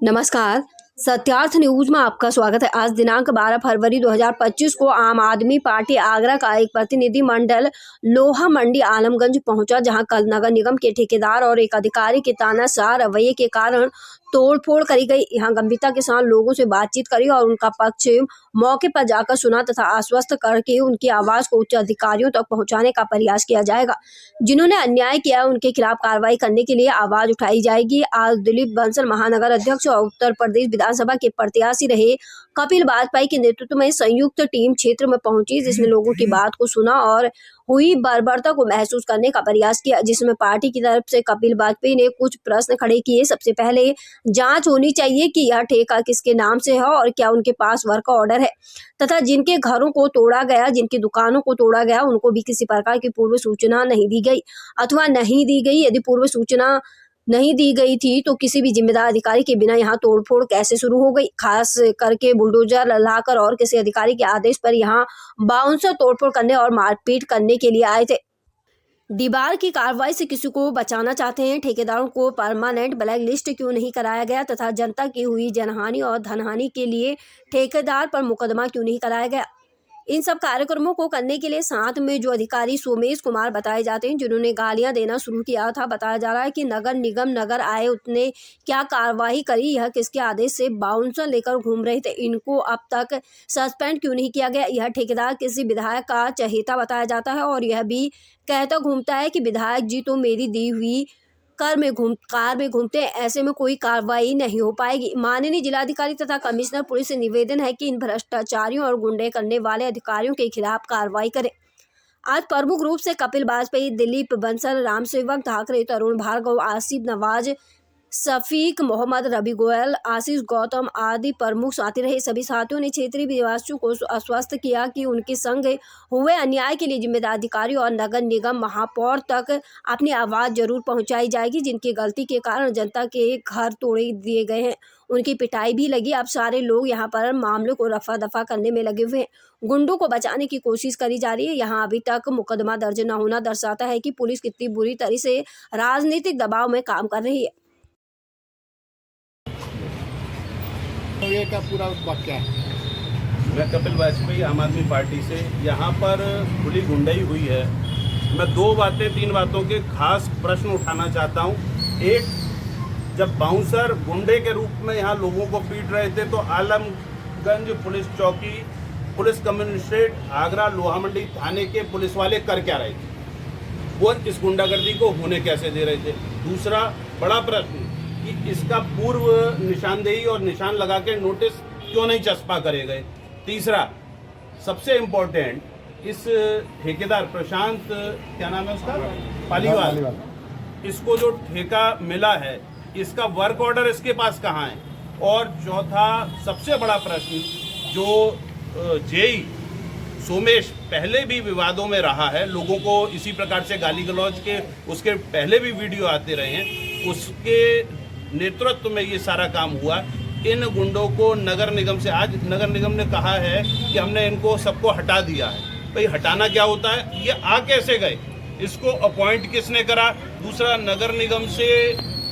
नमस्कार। सत्यार्थ न्यूज में आपका स्वागत है। आज दिनांक 12 फरवरी 2025 को आम आदमी पार्टी आगरा का एक प्रतिनिधि मंडल लोहा मंडी आलमगंज पहुंचा, जहां कल नगर निगम के ठेकेदार और एक अधिकारी के तानाशाह रवैये के कारण तोड़फोड़ करी गई। यहां गंभीरता के साथ लोगों से बातचीत करी और उनका पक्ष मौके पर जाकर सुना तथा आश्वस्त करके उनकी आवाज को उच्च अधिकारियों तक पहुंचाने का प्रयास किया जाएगा। जिन्होंने अन्याय किया उनके खिलाफ कार्रवाई करने के लिए आवाज उठाई जाएगी। आज दिलीप बंसल महानगर अध्यक्ष और उत्तर प्रदेश विधानसभा के प्रत्याशी रहे कपिल वाजपेयी के नेतृत्व में संयुक्त टीम क्षेत्र में पहुंची, जिसमें लोगों की बात को सुना और हुई बर्बरता को महसूस करने का प्रयास किया। जिसमें पार्टी की तरफ से कपिल वाजपेयी ने कुछ प्रश्न खड़े किए। सबसे पहले जांच होनी चाहिए कि यह ठेका किसके नाम से है और क्या उनके पास वर्क ऑर्डर है, तथा जिनके घरों को तोड़ा गया, जिनकी दुकानों को तोड़ा गया, उनको भी किसी प्रकार की पूर्व सूचना नहीं दी गई अथवा नहीं दी गई। यदि पूर्व सूचना नहीं दी गई थी तो किसी भी जिम्मेदार अधिकारी के बिना यहाँ तोड़फोड़ कैसे शुरू हो गई। खास करके बुलडोजर लाकर और किसी अधिकारी के आदेश पर यहाँ बाउंसर तोड़फोड़ करने और मारपीट करने के लिए आए थे। दीवार की कार्रवाई से किसी को बचाना चाहते हैं। ठेकेदारों को परमानेंट ब्लैक लिस्ट क्यों नहीं कराया गया तथा जनता की हुई जनहानि और धनहानि के लिए ठेकेदार पर मुकदमा क्यों नहीं कराया गया। इन सब कार्यक्रमों को करने के लिए साथ में जो अधिकारी सोमेश कुमार बताए जाते हैं, जिन्होंने गालियां देना शुरू किया था। बताया जा रहा है कि नगर निगम नगर आए, उतने क्या कार्रवाई करी, यह किसके आदेश से बाउंसर लेकर घूम रहे थे, इनको अब तक सस्पेंड क्यों नहीं किया गया। यह ठेकेदार किसी विधायक का चहेता बताया जाता है और यह भी कहता घूमता है कि विधायक जी तो मेरी दी हुई कार में घूमते हैं, ऐसे में कोई कार्रवाई नहीं हो पाएगी। माननीय जिलाधिकारी तथा कमिश्नर पुलिस से निवेदन है कि इन भ्रष्टाचारियों और गुंडे करने वाले अधिकारियों के खिलाफ कार्रवाई करें। आज प्रमुख रूप से कपिल वाजपेयी, दिलीप बंसल, रामसेवक ठाकरे, तरुण भार्गव, आसिफ नवाज, शफीक मोहम्मद, रवि गोयल, आशीष गौतम आदि प्रमुख साथी रहे। सभी साथियों ने क्षेत्रीय निवासियों को आश्वस्त किया कि उनके संग हुए अन्याय के लिए जिम्मेदार अधिकारी और नगर निगम महापौर तक अपनी आवाज़ जरूर पहुंचाई जाएगी। जिनकी गलती के कारण जनता के घर तोड़े दिए गए हैं, उनकी पिटाई भी लगी। अब सारे लोग यहां पर मामले को रफा दफा करने में लगे हुए हैं। गुंडों को बचाने की कोशिश करी जा रही है। यहाँ अभी तक मुकदमा दर्ज न होना दर्शाता है कि पुलिस कितनी बुरी तरह से राजनीतिक दबाव में काम कर रही है। ये क्या पूरा वाक्य है? मैं कपिल वाजपेयी आम आदमी पार्टी से। यहाँ पर खुली गुंडाई हुई है। मैं तीन बातों के खास प्रश्न उठाना चाहता हूँ। एक, जब बाउंसर गुंडे के रूप में यहाँ लोगों को पीट रहे थे तो आलमगंज पुलिस चौकी, पुलिस कमिश्नरेट आगरा, लोहा मंडी थाने के पुलिस वाले कर क्या रहे थे? वो इस गुंडागर्दी को होने कैसे दे रहे थे? दूसरा बड़ा प्रश्न कि इसका पूर्व निशानदेही और निशान लगा के नोटिस क्यों नहीं चस्पा करे गए? तीसरा, सबसे इम्पोर्टेंट, इस ठेकेदार प्रशांत, क्या नाम है उसका, पालीवाल, इसको जो ठेका मिला है, इसका वर्क ऑर्डर इसके पास कहाँ है? और चौथा सबसे बड़ा प्रश्न, जो जेई सोमेश पहले भी विवादों में रहा है, लोगों को इसी प्रकार से गाली गलौज के उसके पहले भी वीडियो आते रहे हैं, उसके नेतृत्व में ये सारा काम हुआ। इन गुंडों को नगर निगम से, आज नगर निगम ने कहा है कि हमने इनको सबको हटा दिया है। भाई हटाना क्या होता है? ये आ कैसे गए? इसको अपॉइंट किसने करा? दूसरा, नगर निगम से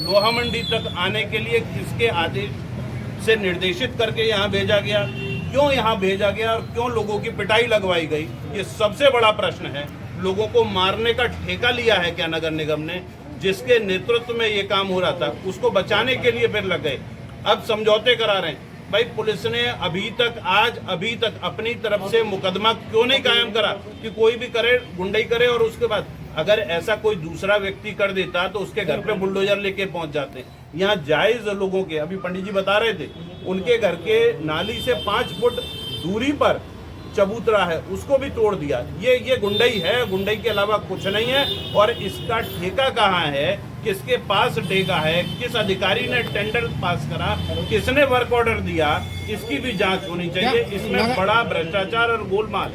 लोहा मंडी तक आने के लिए किसके आदेश से निर्देशित करके यहाँ भेजा गया? क्यों यहाँ भेजा गया और क्यों लोगों की पिटाई लगवाई गई? ये सबसे बड़ा प्रश्न है। लोगों को मारने का ठेका लिया है क्या नगर निगम ने? जिसके नेतृत्व में ये काम हो रहा था, उसको बचाने के लिए फिर लग गए। अब समझौते करा रहे हैं। भाई पुलिस ने अभी तक अपनी तरफ से मुकदमा क्यों नहीं कायम करा कि कोई भी करे, गुंडाई करे, और उसके बाद अगर ऐसा कोई दूसरा व्यक्ति कर देता तो उसके घर पे बुलडोजर लेके पहुंच जाते। यहाँ जायज लोगों के, अभी पंडित जी बता रहे थे, उनके घर के नाली से 5 फुट दूरी पर चबूतरा है, उसको भी तोड़ दिया। ये गुंडाई है, गुंडाई के अलावा कुछ नहीं है। और इसका ठेका कहाँ है? किसके पास ठेका है? किस अधिकारी ने टेंडर पास करा? किसने वर्क ऑर्डर दिया? इसकी भी जांच होनी चाहिए। इसमें बड़ा भ्रष्टाचार और गोलमाल।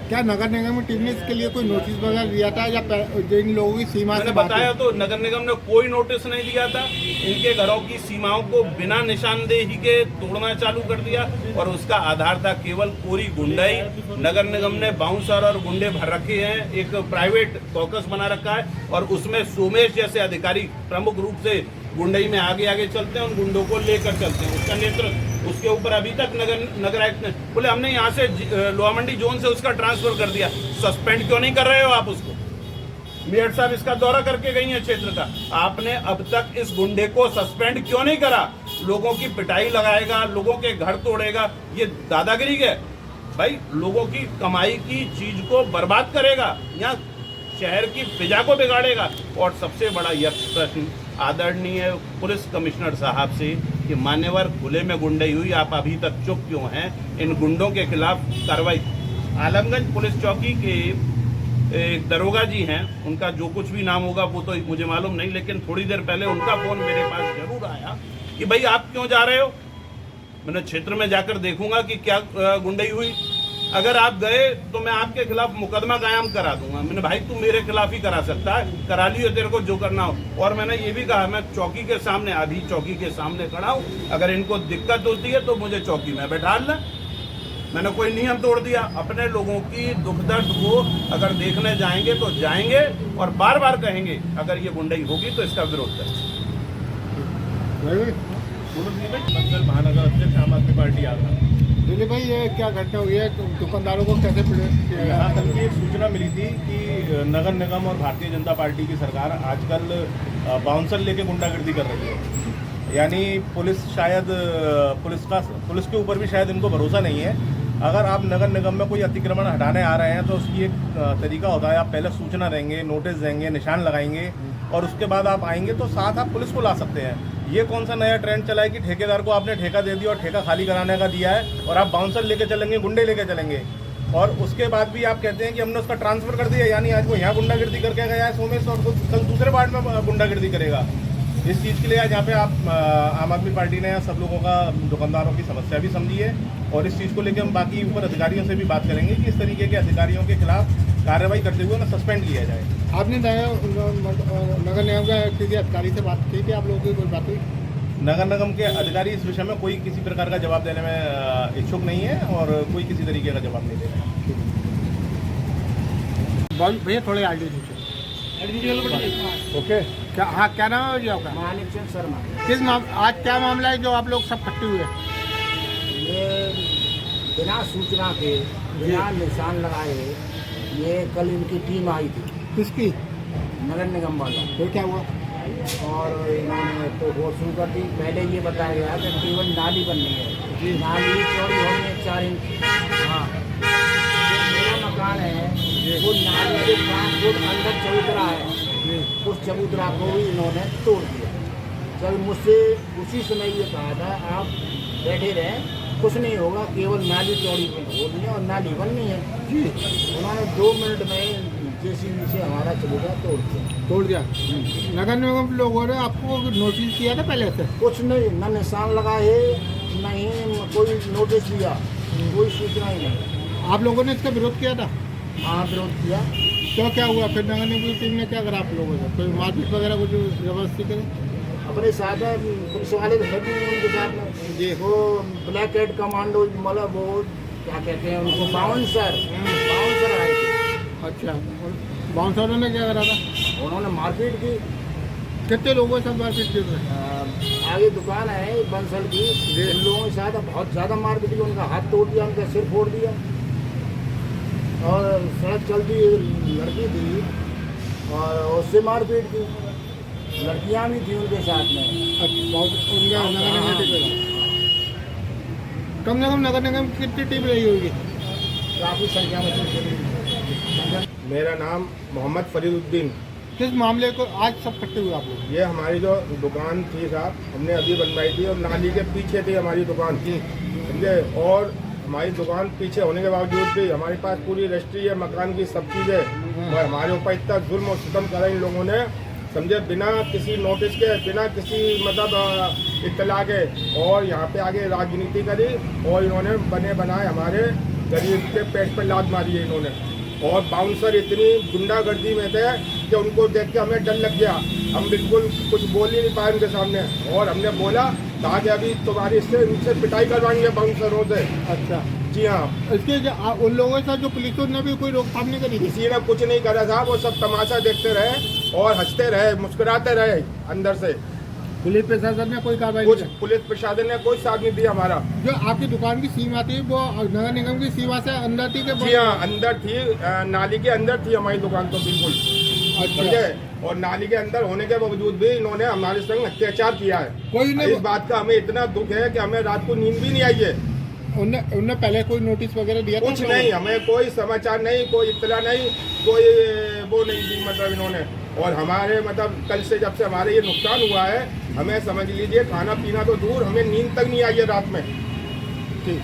क्या नगर निगम टीम ने इसके लिए कोई नोटिस वगैरह दिया था या जिन लोगों की सीमा से बताया तो नगर निगम ने कोई नोटिस नहीं दिया था। इनके घरों की सीमाओं को बिना निशानदेही के तोड़ना चालू कर दिया और उसका आधार था केवल कोरी गुंडाई। नगर निगम ने बाउंसर और गुंडे भर रखे हैं, एक प्राइवेट कॉकस बना रखा है और उसमें सोमेश जैसे अधिकारी प्रमुख रूप से गुंडई में आगे आगे चलते हैं, उन गुंडों को लेकर चलते हैं। उसका नेतृत्व, उसके ऊपर अभी तक नगर आयुक्त ने बोले हमने यहाँ से लोहा मंडी जोन से उसका ट्रांसफर कर दिया। सस्पेंड क्यों नहीं कर रहे हो आप उसको? मेयर साहब इसका दौरा करके गई है क्षेत्र का, आपने अब तक इस गुंडे को सस्पेंड क्यों नहीं करा? लोगों की पिटाई लगाएगा, लोगों के घर तोड़ेगा, ये दादागिरी है भाई। लोगों की कमाई की चीज को बर्बाद करेगा, यहाँ शहर की फिजा को बिगाड़ेगा। और सबसे बड़ा यह प्रश्न आदरणीय पुलिस कमिश्नर साहब से कि मान्यवर खुले में गुंडई हुई, आप अभी तक चुप क्यों हैं? इन गुंडों के खिलाफ कार्रवाई। आलमगंज पुलिस चौकी के एक दरोगा जी हैं, उनका जो कुछ भी नाम होगा वो तो मुझे मालूम नहीं, लेकिन थोड़ी देर पहले उनका फोन मेरे पास जरूर आया कि भाई आप क्यों जा रहे हो? मैंने क्षेत्र में जाकर देखूंगा कि क्या गुंडई हुई। अगर आप गए तो मैं आपके खिलाफ मुकदमा कायम करा दूंगा। मैंने भाई तू मेरे खिलाफ ही करा सकता है, करा लियो तेरे को जो करना हो। और मैंने ये भी कहा मैं चौकी के सामने, अभी चौकी के सामने खड़ा हूँ, अगर इनको दिक्कत होती है तो मुझे चौकी में बैठा लें। मैंने कोई नियम तोड़ दिया? अपने लोगों की दुख दर्द को अगर देखने जाएंगे तो जाएंगे और बार बार कहेंगे अगर ये गुंडई होगी तो इसका विरोध करें। मंगल महानगर अध्यक्ष आम आदमी पार्टी आगरा। दिलीप भाई, ये क्या घटना हुई है? दुकानदारों को कैसे पीड़ित किया गया? यहाँ कल की एक सूचना मिली थी कि नगर निगम और भारतीय जनता पार्टी की सरकार आजकल बाउंसर लेके गुंडागर्दी कर रही है। यानी पुलिस शायद पुलिस के ऊपर भी शायद इनको भरोसा नहीं है। अगर आप नगर निगम में कोई अतिक्रमण हटाने आ रहे हैं तो उसकी एक तरीका होता है, आप पहले सूचना देंगे, नोटिस देंगे, निशान लगाएंगे और उसके बाद आप आएंगे तो साथ आप पुलिस को ला सकते हैं। ये कौन सा नया ट्रेंड चला है कि ठेकेदार को आपने ठेका दे दिया और ठेका खाली कराने का दिया है और आप बाउंसर लेके चलेंगे, गुंडे लेके चलेंगे और उसके बाद भी आप कहते हैं कि हमने उसका ट्रांसफर कर दिया। यानी आज वो यहाँ गुंडागर्दी करके गया है सोमेश और कल दूसरे वार्ड में गुंडागर्दी करेगा। इस चीज़ के लिए आज यहाँ पे आप आम आदमी पार्टी ने सब लोगों का, दुकानदारों की समस्या भी समझी है और इस चीज़ को लेकर हम बाकी ऊपर अधिकारियों से भी बात करेंगे कि इस तरीके के अधिकारियों के खिलाफ कार्रवाई करते हुए उन्हें सस्पेंड किया जाए। आपने नगर निगम के किसी अधिकारी से बात की थी? आप लोगों की कोई बात हुई? नगर निगम के अधिकारी इस विषय में कोई किसी प्रकार का जवाब देने में इच्छुक नहीं है और कोई किसी तरीके का जवाब नहीं दे रहा है। भैया थोड़े आगे ओके। क्या, हाँ, क्या नाम है जी आपका? मानिक चंद शर्मा। आज क्या मामला है जो आप लोग सब इकट्ठे हुए? ये बिना सूचना के, बिना निशान लगाए, ये कल इनकी टीम आई थी, किसकी? नगर निगम वालों। फिर क्या हुआ? और इन्होंने तो वो शुरू कर दी। पहले ये बताया गया कि केवल नाली बननी है, नाली चौड़ी होनी है 4 इंच। हाँ, जो मेरा मकान है वो नाली के 5 फुट अंदर चबूतरा है, उस चबूतरा को भी इन्होंने तोड़ दिया। जब मुझसे उसी समय ये कहा था आप बैठे रहें, कुछ नहीं होगा, केवल नाली चौड़ी होनी है और नाली बननी है। उन्होंने 2 मिनट में जेसीबी से हमारा चबूतरा तोड़ दिया। नगर निगम लोगों ने आपको नोटिस किया था पहले से? कुछ नहीं, न निशान लगाए, नहीं कोई नोटिस दिया, कोई सूचना ही नहीं। आप लोगों ने इसका विरोध किया था? हाँ, विरोध किया। तो क्या हुआ फिर? नगर निगम की टीम ने क्या करा आप लोगों से? कोई मारपीट वगैरह कुछ जबरदस्ती करे? अपने साथ पुलिस वाले थे उनके साथ में जी। वो ब्लैक हेड कमांडो, मतलब वो क्या कहते हैं उनको, बाउंसर आए थे। अच्छा, बाउंसरों ने क्या करा था? उन्होंने मारपीट की। कितने लोगों से मारपीट की उन्होंने? आगे दुकान है बंसल की, इन लोगों के साथ बहुत ज़्यादा मारपीट की। उनका हाथ तोड़ दिया, उनका सिर फोड़ दिया और सड़क चलती लड़की थी और उससे मारपीट की। लड़कियां भी थी उनके साथ में। उनका नगर निगम कम से कम नगर निगम की कितनी टीम रही होगी? काफ़ी संख्या में। मेरा नाम मोहम्मद फरीदुद्दीन। किस मामले को आज सब इकट्ठे हुए आप लोग? ये हमारी जो दुकान थी साहब, हमने अभी बनवाई थी और नाली के पीछे थी हमारी दुकान थी, समझे। और हमारी दुकान पीछे होने के बावजूद भी हमारे पास पूरी रजिस्ट्री है, मकान की सब चीज़ें, और हमारे ऊपर इतना जुल्म और सितम करा इन लोगों ने, समझे, बिना किसी नोटिस के, बिना किसी मतलब इत्तला के। और यहाँ पे आगे राजनीति करी और इन्होंने बने बनाए हमारे गरीब के पेट पर लात मारी है इन्होंने। और बाउंसर इतनी गुंडागर्दी में थे कि उनको देख के हमें डर लग गया। हम बिल्कुल कुछ बोल ही नहीं पाए उनके सामने और हमने बोला कहा कि अभी तुम्हारी इससे इनसे पिटाई करवाएंगे बाउंसरों से। अच्छा, जी हाँ। इसके उन लोगों से जो पुलिस ने भी कोई रोकथाम नहीं करी? किसी ने कुछ नहीं करा था, वो सब तमाशा देखते रहे और हंसते रहे, मुस्कुराते रहे अंदर से। पुलिस प्रशासन ने कोई कार्रवाई कुछ नहीं की? पुलिस प्रशासन ने कोई साथ नहीं दिया हमारा। जो आपकी दुकान की सीमा थी वो नगर निगम की सीमा से अंदर थी जी हाँ, अंदर थी, नाली के अंदर थी हमारी दुकान तो बिल्कुल, ठीक अच्छा, है। और नाली के अंदर होने के बावजूद भी इन्होंने हमारे संग अत्याचार किया है। कोई इस नहीं, बात का हमें इतना दुख है कि हमें रात को नींद भी नहीं आई है। उनने पहले कोई नोटिस वगैरह दिया था? कुछ नहीं, हमें कोई समाचार नहीं, कोई इत्तला नहीं, कोई वो नहीं दी मतलब इन्होंने। और हमारे मतलब कल से जब से हमारे ये नुकसान हुआ है, हमें समझ लीजिए खाना पीना तो दूर, हमें नींद तक नहीं आई है रात में। ठीक।